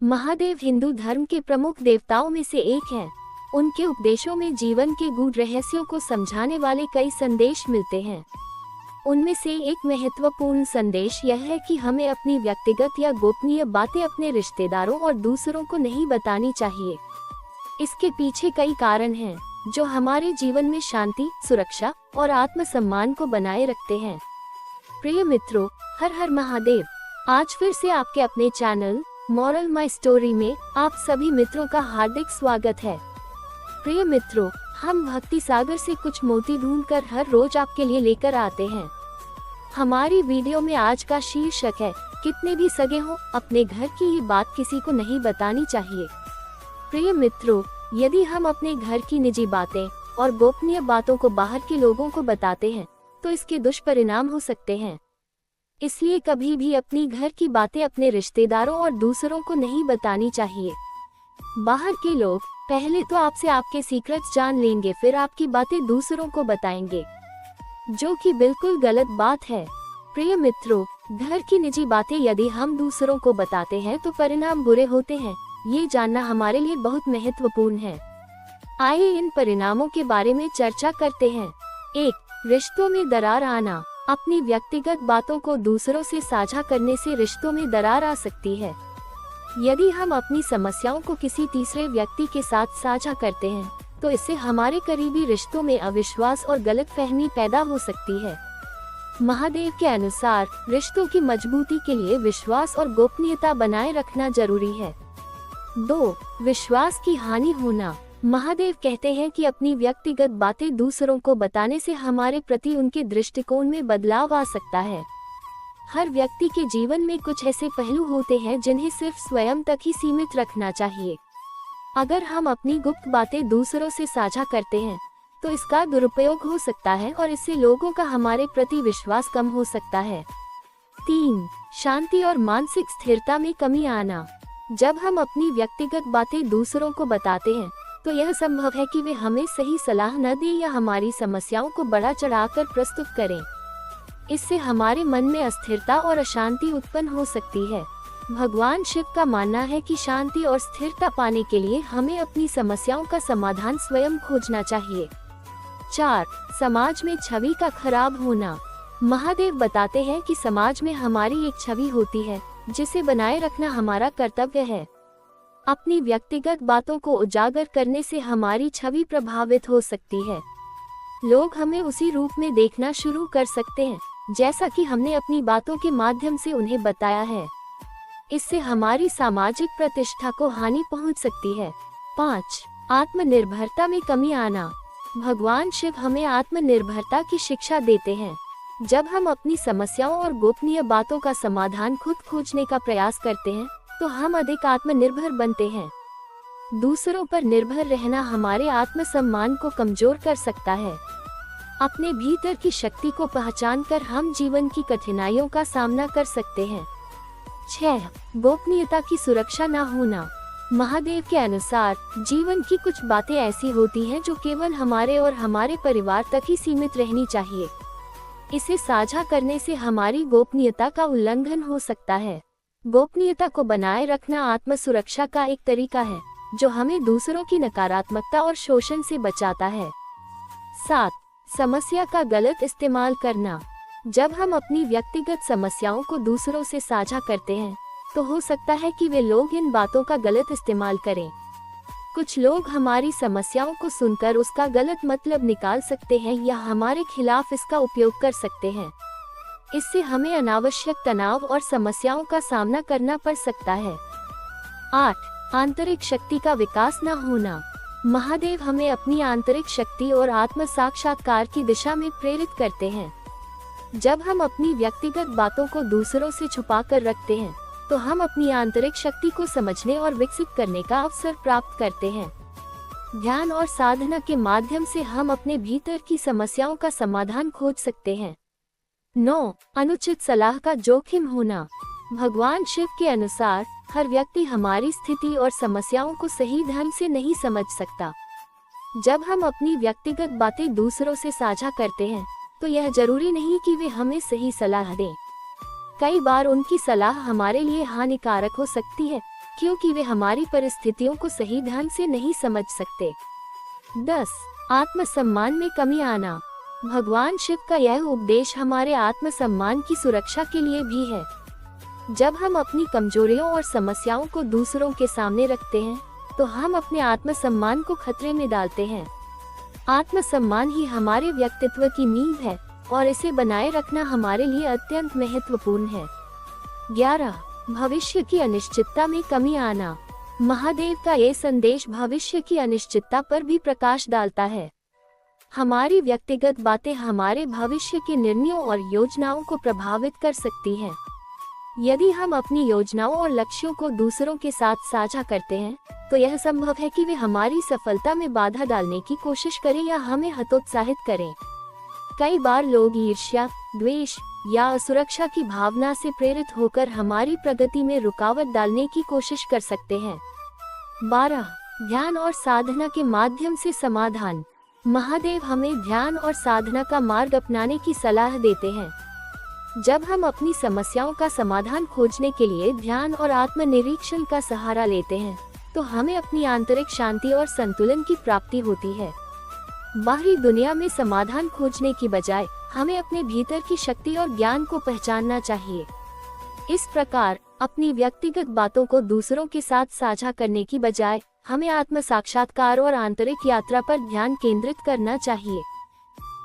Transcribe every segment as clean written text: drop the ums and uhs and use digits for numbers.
महादेव हिंदू धर्म के प्रमुख देवताओं में से एक हैं। उनके उपदेशों में जीवन के गूढ़ रहस्यों को समझाने वाले कई संदेश मिलते हैं। उनमें से एक महत्वपूर्ण संदेश यह है कि हमें अपनी व्यक्तिगत या गोपनीय बातें अपने रिश्तेदारों और दूसरों को नहीं बतानी चाहिए। इसके पीछे कई कारण हैं, जो हमारे जीवन में शांति, सुरक्षा और आत्मसम्मान को बनाए रखते हैं। प्रिय मित्रों, हर हर महादेव। आज फिर से आपके अपने चैनल मॉरल माई स्टोरी में आप सभी मित्रों का हार्दिक स्वागत है। प्रिय मित्रों, हम भक्ति सागर से कुछ मोती ढूंढकर हर रोज आपके लिए लेकर आते हैं। हमारी वीडियो में आज का शीर्षक है, कितने भी सगे हों, अपने घर की ये बात किसी को नहीं बतानी चाहिए। प्रिय मित्रों, यदि हम अपने घर की निजी बातें और गोपनीय बातों को बाहर के लोगों को बताते हैं, तो इसके दुष्परिणाम हो सकते हैं। इसलिए कभी भी अपनी घर की बातें अपने रिश्तेदारों और दूसरों को नहीं बतानी चाहिए। बाहर के लोग पहले तो आपसे आपके सीक्रेट्स जान लेंगे, फिर आपकी बातें दूसरों को बताएंगे, जो कि बिल्कुल गलत बात है। प्रिय मित्रों, घर की निजी बातें यदि हम दूसरों को बताते हैं तो परिणाम बुरे होते हैं। ये जानना हमारे लिए बहुत महत्वपूर्ण है। आइए इन परिणामों के बारे में चर्चा करते हैं। 1. रिश्तों में दरार आना। अपनी व्यक्तिगत बातों को दूसरों से साझा करने से रिश्तों में दरार आ सकती है। यदि हम अपनी समस्याओं को किसी तीसरे व्यक्ति के साथ साझा करते हैं, तो इससे हमारे करीबी रिश्तों में अविश्वास और गलतफहमी पैदा हो सकती है। महादेव के अनुसार रिश्तों की मजबूती के लिए विश्वास और गोपनीयता बनाए रखना जरूरी है। 2. विश्वास की हानि होना। महादेव कहते हैं कि अपनी व्यक्तिगत बातें दूसरों को बताने से हमारे प्रति उनके दृष्टिकोण में बदलाव आ सकता है। हर व्यक्ति के जीवन में कुछ ऐसे पहलू होते हैं जिन्हें सिर्फ स्वयं तक ही सीमित रखना चाहिए। अगर हम अपनी गुप्त बातें दूसरों से साझा करते हैं, तो इसका दुरुपयोग हो सकता है और इससे लोगों का हमारे प्रति विश्वास कम हो सकता है। 3. शांति और मानसिक स्थिरता में कमी आना। जब हम अपनी व्यक्तिगत बातें दूसरों को बताते हैं, तो यह संभव है कि वे हमें सही सलाह न दें या हमारी समस्याओं को बढ़ा चढ़ाकर प्रस्तुत करें। इससे हमारे मन में अस्थिरता और अशांति उत्पन्न हो सकती है। भगवान शिव का मानना है कि शांति और स्थिरता पाने के लिए हमें अपनी समस्याओं का समाधान स्वयं खोजना चाहिए। 4. समाज में छवि का खराब होना। महादेव बताते हैं कि समाज में हमारी एक छवि होती है, जिसे बनाए रखना हमारा कर्तव्य है। अपनी व्यक्तिगत बातों को उजागर करने से हमारी छवि प्रभावित हो सकती है। लोग हमें उसी रूप में देखना शुरू कर सकते हैं, जैसा कि हमने अपनी बातों के माध्यम से उन्हें बताया है। इससे हमारी सामाजिक प्रतिष्ठा को हानि पहुंच सकती है। 5. आत्मनिर्भरता में कमी आना। भगवान शिव हमें आत्मनिर्भरता की शिक्षा देते हैं। जब हम अपनी समस्याओं और गोपनीय बातों का समाधान खुद खोजने का प्रयास करते हैं, तो हम अधिक आत्मनिर्भर बनते हैं। दूसरों पर निर्भर रहना हमारे आत्मसम्मान को कमजोर कर सकता है। अपने भीतर की शक्ति को पहचानकर हम जीवन की कठिनाइयों का सामना कर सकते हैं। 6. गोपनीयता की सुरक्षा न होना। महादेव के अनुसार जीवन की कुछ बातें ऐसी होती हैं जो केवल हमारे और हमारे परिवार तक ही सीमित रहनी चाहिए। इसे साझा करने से हमारी गोपनीयता का उल्लंघन हो सकता है। गोपनीयता को बनाए रखना आत्म सुरक्षा का एक तरीका है, जो हमें दूसरों की नकारात्मकता और शोषण से बचाता है। 7. समस्या का गलत इस्तेमाल करना। जब हम अपनी व्यक्तिगत समस्याओं को दूसरों से साझा करते हैं, तो हो सकता है कि वे लोग इन बातों का गलत इस्तेमाल करें। कुछ लोग हमारी समस्याओं को सुनकर उसका गलत मतलब निकाल सकते हैं या हमारे खिलाफ इसका उपयोग कर सकते हैं। इससे हमें अनावश्यक तनाव और समस्याओं का सामना करना पड़ सकता है। 8. आंतरिक शक्ति का विकास न होना। महादेव हमें अपनी आंतरिक शक्ति और आत्म साक्षात्कार की दिशा में प्रेरित करते हैं। जब हम अपनी व्यक्तिगत बातों को दूसरों से छुपा कर रखते हैं, तो हम अपनी आंतरिक शक्ति को समझने और विकसित करने का अवसर प्राप्त करते हैं। ध्यान और साधना के माध्यम से हम अपने भीतर की समस्याओं का समाधान खोज सकते हैं। 9. अनुचित सलाह का जोखिम होना। भगवान शिव के अनुसार हर व्यक्ति हमारी स्थिति और समस्याओं को सही ढंग से नहीं समझ सकता। जब हम अपनी व्यक्तिगत बातें दूसरों से साझा करते हैं, तो यह जरूरी नहीं कि वे हमें सही सलाह दें। कई बार उनकी सलाह हमारे लिए हानिकारक हो सकती है, क्योंकि वे हमारी परिस्थितियों को सही ढंग से नहीं समझ सकते। 10. आत्मसम्मान में कमी आना। भगवान शिव का यह उपदेश हमारे आत्मसम्मान की सुरक्षा के लिए भी है। जब हम अपनी कमजोरियों और समस्याओं को दूसरों के सामने रखते हैं, तो हम अपने आत्मसम्मान को खतरे में डालते हैं। आत्मसम्मान ही हमारे व्यक्तित्व की नींव है और इसे बनाए रखना हमारे लिए अत्यंत महत्वपूर्ण है। 11. भविष्य की अनिश्चितता में कमी आना। महादेव का ये संदेश भविष्य की अनिश्चितता पर भी प्रकाश डालता है। हमारी व्यक्तिगत बातें हमारे भविष्य के निर्णयों और योजनाओं को प्रभावित कर सकती हैं। यदि हम अपनी योजनाओं और लक्ष्यों को दूसरों के साथ साझा करते हैं, तो यह संभव है कि वे हमारी सफलता में बाधा डालने की कोशिश करें या हमें हतोत्साहित करें। कई बार लोग ईर्ष्या, द्वेष या असुरक्षा की भावना से प्रेरित होकर हमारी प्रगति में रुकावट डालने की कोशिश कर सकते हैं। 12. ध्यान और साधना के माध्यम से समाधान। महादेव हमें ध्यान और साधना का मार्ग अपनाने की सलाह देते हैं। जब हम अपनी समस्याओं का समाधान खोजने के लिए ध्यान और आत्मनिरीक्षण का सहारा लेते हैं, तो हमें अपनी आंतरिक शांति और संतुलन की प्राप्ति होती है। बाहरी दुनिया में समाधान खोजने की बजाय हमें अपने भीतर की शक्ति और ज्ञान को पहचानना चाहिए। इस प्रकार अपनी व्यक्तिगत बातों को दूसरों के साथ साझा करने की बजाय हमें आत्म साक्षात्कार और आंतरिक यात्रा पर ध्यान केंद्रित करना चाहिए।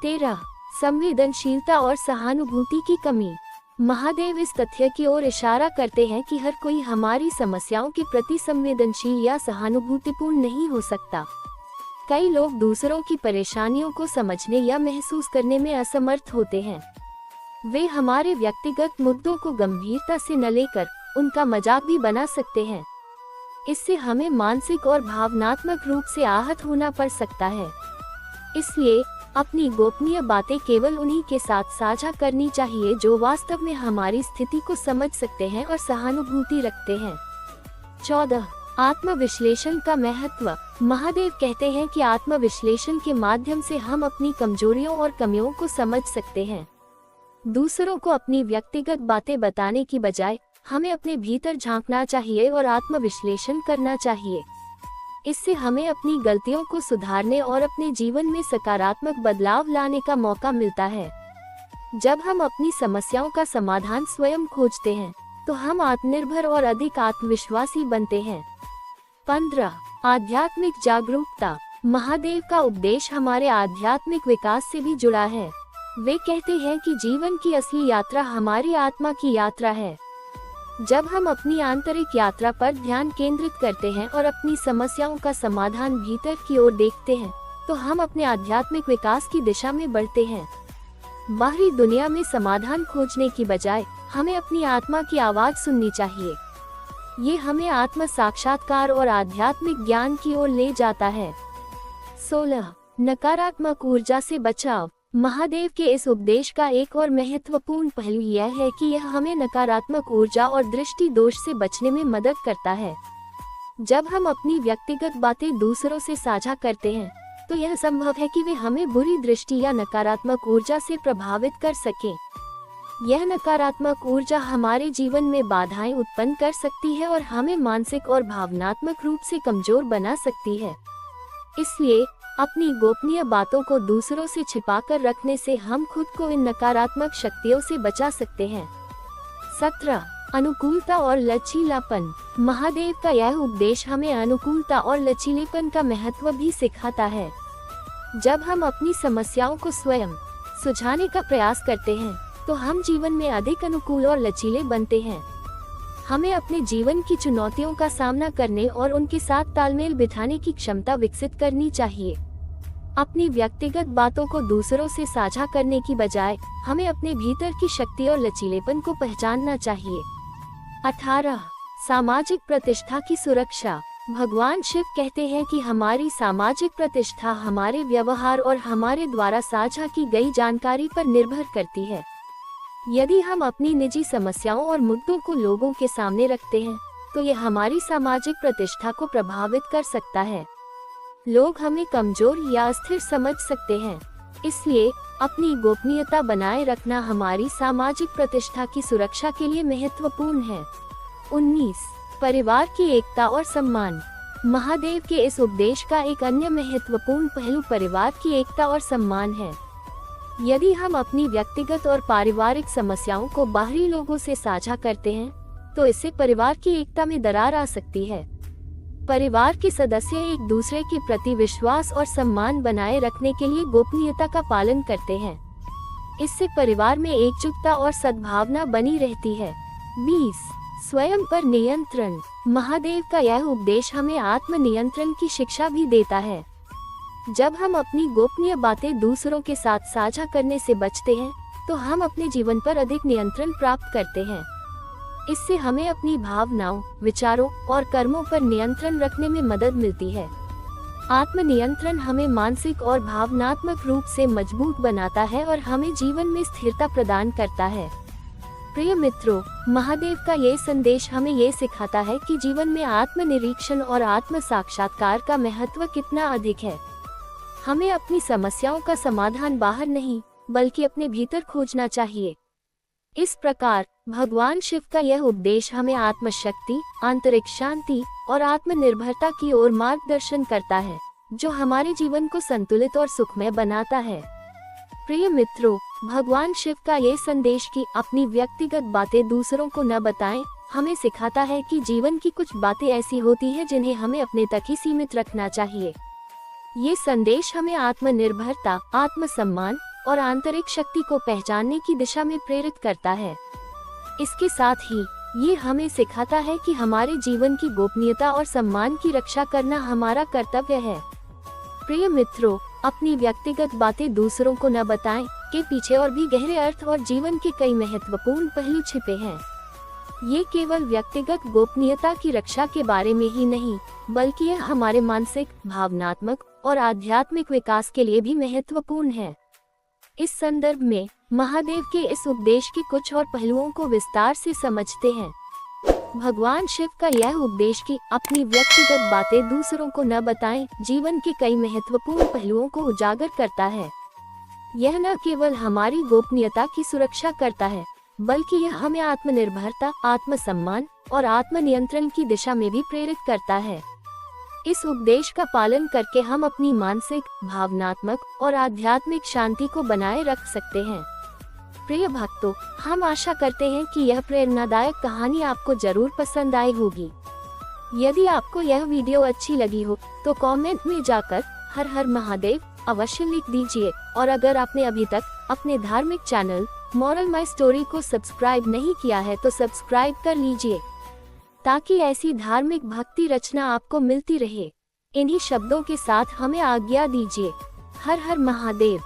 13. संवेदनशीलता और सहानुभूति की कमी। महादेव इस तथ्य की ओर इशारा करते हैं कि हर कोई हमारी समस्याओं के प्रति संवेदनशील या सहानुभूतिपूर्ण नहीं हो सकता। कई लोग दूसरों की परेशानियों को समझने या महसूस करने में असमर्थ होते हैं। वे हमारे व्यक्तिगत मुद्दों को गंभीरता से न लेकर उनका मजाक भी बना सकते हैं। इससे हमें मानसिक और भावनात्मक रूप से आहत होना पड़ सकता है। इसलिए अपनी गोपनीय बातें केवल उन्हीं के साथ साझा करनी चाहिए जो वास्तव में हमारी स्थिति को समझ सकते हैं और सहानुभूति रखते हैं। 14. आत्मविश्लेषण का महत्व। महादेव कहते हैं कि आत्मविश्लेषण के माध्यम से हम अपनी कमजोरियों और कमियों को समझ सकते हैं। दूसरों को अपनी व्यक्तिगत बातें बताने की बजाय हमें अपने भीतर झांकना चाहिए और आत्मविश्लेषण करना चाहिए। इससे हमें अपनी गलतियों को सुधारने और अपने जीवन में सकारात्मक बदलाव लाने का मौका मिलता है। जब हम अपनी समस्याओं का समाधान स्वयं खोजते हैं, तो हम आत्मनिर्भर और अधिक आत्मविश्वासी बनते हैं। 15. आध्यात्मिक जागरूकता। महादेव का उपदेश हमारे आध्यात्मिक विकास से भी जुड़ा है। वे कहते हैं कि जीवन की असली यात्रा हमारी आत्मा की यात्रा है। जब हम अपनी आंतरिक यात्रा पर ध्यान केंद्रित करते हैं और अपनी समस्याओं का समाधान भीतर की ओर देखते हैं, तो हम अपने आध्यात्मिक विकास की दिशा में बढ़ते हैं। बाहरी दुनिया में समाधान खोजने की बजाय हमें अपनी आत्मा की आवाज सुननी चाहिए। ये हमें आत्म साक्षात्कार और आध्यात्मिक ज्ञान की ओर ले जाता है। 16. नकारात्मक ऊर्जा से बचाव। महादेव के इस उपदेश का एक और महत्वपूर्ण पहलू यह है कि यह हमें नकारात्मक ऊर्जा और दृष्टि दोष से बचने में मदद करता है। जब हम अपनी व्यक्तिगत बातें दूसरों से साझा करते हैं, तो यह संभव है कि वे हमें बुरी दृष्टि या नकारात्मक ऊर्जा से प्रभावित कर सकें। यह नकारात्मक ऊर्जा हमारे जीवन में बाधाएं उत्पन्न कर सकती है और हमें मानसिक और भावनात्मक रूप से कमजोर बना सकती है। इसलिए अपनी गोपनीय बातों को दूसरों से छिपाकर रखने से हम खुद को इन नकारात्मक शक्तियों से बचा सकते हैं। 17. अनुकूलता और लचीलापन। महादेव का यह उपदेश हमें अनुकूलता और लचीलेपन का महत्व भी सिखाता है। जब हम अपनी समस्याओं को स्वयं सुलझाने का प्रयास करते हैं, तो हम जीवन में अधिक अनुकूल और लचीले बनते हैं। हमें अपने जीवन की चुनौतियों का सामना करने और उनके साथ तालमेल बिठाने की क्षमता विकसित करनी चाहिए। अपनी व्यक्तिगत बातों को दूसरों से साझा करने की बजाय हमें अपने भीतर की शक्ति और लचीलेपन को पहचानना चाहिए। 18. सामाजिक प्रतिष्ठा की सुरक्षा। भगवान शिव कहते हैं कि हमारी सामाजिक प्रतिष्ठा हमारे व्यवहार और हमारे द्वारा साझा की गई जानकारी पर निर्भर करती है। यदि हम अपनी निजी समस्याओं और मुद्दों को लोगों के सामने रखते हैं, तो यह हमारी सामाजिक प्रतिष्ठा को प्रभावित कर सकता है। लोग हमें कमजोर या अस्थिर समझ सकते हैं। इसलिए अपनी गोपनीयता बनाए रखना हमारी सामाजिक प्रतिष्ठा की सुरक्षा के लिए महत्वपूर्ण है। 19. परिवार की एकता और सम्मान। महादेव के इस उपदेश का एक अन्य महत्वपूर्ण पहलू परिवार की एकता और सम्मान है। यदि हम अपनी व्यक्तिगत और पारिवारिक समस्याओं को बाहरी लोगों से साझा करते हैं, तो इससे परिवार की एकता में दरार आ सकती है। परिवार के सदस्य एक दूसरे के प्रति विश्वास और सम्मान बनाए रखने के लिए गोपनीयता का पालन करते हैं। इससे परिवार में एकजुटता और सद्भावना बनी रहती है। 20. स्वयं पर नियंत्रण। महादेव का यह उपदेश हमें आत्म नियंत्रण की शिक्षा भी देता है। जब हम अपनी गोपनीय बातें दूसरों के साथ साझा करने से बचते हैं, तो हम अपने जीवन पर अधिक नियंत्रण प्राप्त करते हैं। इससे हमें अपनी भावनाओं, विचारों और कर्मों पर नियंत्रण रखने में मदद मिलती है। आत्मनियंत्रण हमें मानसिक और भावनात्मक रूप से मजबूत बनाता है और हमें जीवन में स्थिरता प्रदान करता है। प्रिय मित्रों, महादेव का ये संदेश हमें ये सिखाता है कि जीवन में आत्मनिरीक्षण और आत्म साक्षात्कार का महत्व कितना अधिक है। हमें अपनी समस्याओं का समाधान बाहर नहीं, बल्कि अपने भीतर खोजना चाहिए। इस प्रकार भगवान शिव का यह उपदेश हमें आत्मशक्ति, आंतरिक शांति और आत्मनिर्भरता की ओर मार्गदर्शन करता है, जो हमारे जीवन को संतुलित और सुखमय बनाता है। प्रिय मित्रों, भगवान शिव का ये संदेश कि अपनी व्यक्तिगत बातें दूसरों को न बताएं, हमें सिखाता है कि जीवन की कुछ बातें ऐसी होती हैं जिन्हें हमें अपने तक ही सीमित रखना चाहिए। ये संदेश हमें आत्मनिर्भरता, आत्मसम्मान और आंतरिक शक्ति को पहचानने की दिशा में प्रेरित करता है। इसके साथ ही ये हमें सिखाता है कि हमारे जीवन की गोपनीयता और सम्मान की रक्षा करना हमारा कर्तव्य है। प्रिय मित्रों, अपनी व्यक्तिगत बातें दूसरों को न बताएं के पीछे और भी गहरे अर्थ और जीवन के कई महत्वपूर्ण पहलू छिपे हैं। ये केवल व्यक्तिगत गोपनीयता की रक्षा के बारे में ही नहीं, बल्कि यह हमारे मानसिक, भावनात्मक और आध्यात्मिक विकास के लिए भी महत्वपूर्ण है। इस संदर्भ में महादेव के इस उपदेश के कुछ और पहलुओं को विस्तार से समझते हैं। भगवान शिव का यह उपदेश कि अपनी व्यक्तिगत बातें दूसरों को न बताएं, जीवन के कई महत्वपूर्ण पहलुओं को उजागर करता है। यह न केवल हमारी गोपनीयता की सुरक्षा करता है, बल्कि यह हमें आत्मनिर्भरता, आत्मसम्मान और आत्मनियंत्रण की दिशा में भी प्रेरित करता है। इस उपदेश का पालन करके हम अपनी मानसिक, भावनात्मक और आध्यात्मिक शांति को बनाए रख सकते हैं। प्रिय भक्तों, हम आशा करते हैं कि यह प्रेरणादायक कहानी आपको जरूर पसंद आई होगी। यदि आपको यह वीडियो अच्छी लगी हो, तो कमेंट में जाकर हर हर महादेव अवश्य लिख दीजिए। और अगर आपने अभी तक अपने धार्मिक चैनल मॉरल माई स्टोरी को सब्सक्राइब नहीं किया है, तो सब्सक्राइब कर लीजिए, ताकि ऐसी धार्मिक भक्ति रचना आपको मिलती रहे। इन्हीं शब्दों के साथ हमें आज्ञा दीजिए। हर हर महादेव।